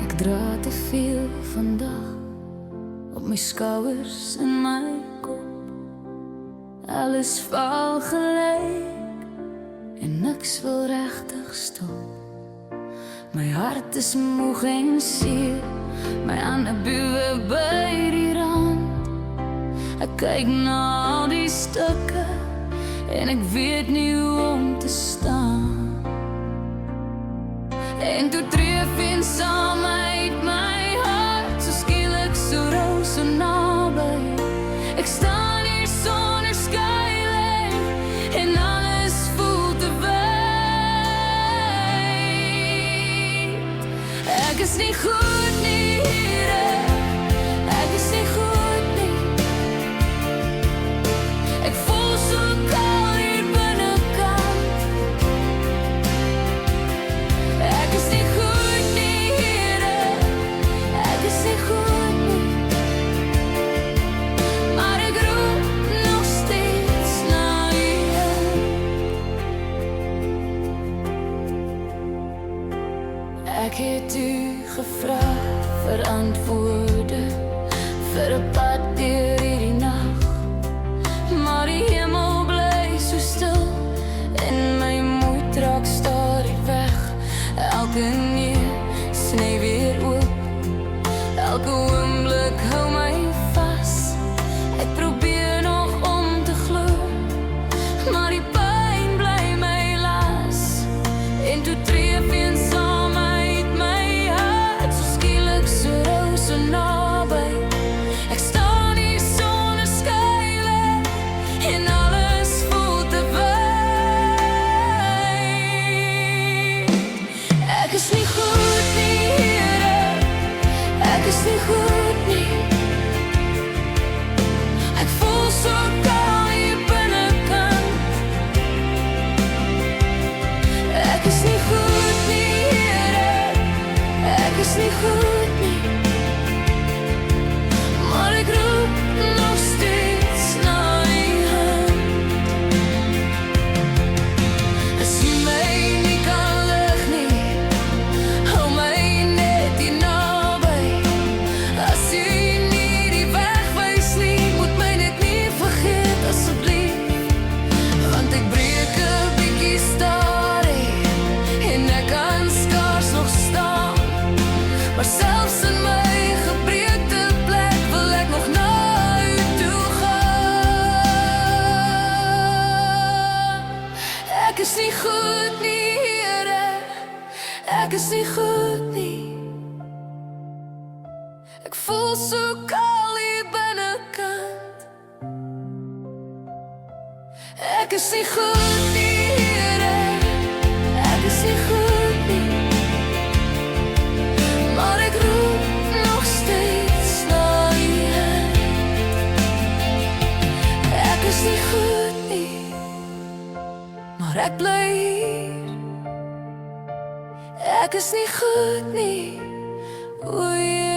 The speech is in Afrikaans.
Ek dra te veel vandag op my skouers en my kop. Alles val gelyk en niks wil regtig stop. My hart is moeg en seer, my hande bewe by die rand. Ek kyk na al die stukke en ek weet nie hoe om te staan. En toe tref in saam uit my hart, so skielik so rou, so naby. Ek staan hier sonder skuiling en alles voel te wyd. Ek is nie goed nie, Here, ek is nie goed nie. Ek voel so koud hier binnekant. Ek is nie goed nie, Here, ek is nie goed nie. Maar ek roep nog steeds na U. Ek het U gevra vir antwoorde, vir 'n pad deur hierdie nag. Maar die hemel bly so stil en my moed raak stadig weg. Elke nee sny weer oop, elke oomblik hou my vas. Ek probeer nog om te glo, maar die pyn bly my las. En toe tref een saam uit my hart, so skielik so rou, so naby. Ek staan hier sonder skuiling en alles voel te wyd. Ek is nie goed nie, Here, ek is nie goed nie. Ek voel so koud hier binnekant. Ek is nie goed nie, Here, ek is nie goed nie. Maar ek roep nog steeds na U hand. As U my nie kan lig nie, hou my net hier naby. As U nie die weg wys nie, moet my net nie vergeet asseblief. Want ek breek 'n bietjie stadig en ek kan skaars nog staan. Maar selfs in my gebreekte plek wil ek nog na U toe gaan. Ek is nie goed nie, Here, ek is nie goed nie. Ek voel so koud hier binnekant. Ek is nie goed nie, Here, ek is nie goed nie. Maar ek roep nog steeds na U hand. Ek is nie goed nie, maar ek bly hier. Ek is nie goed nie, o Here.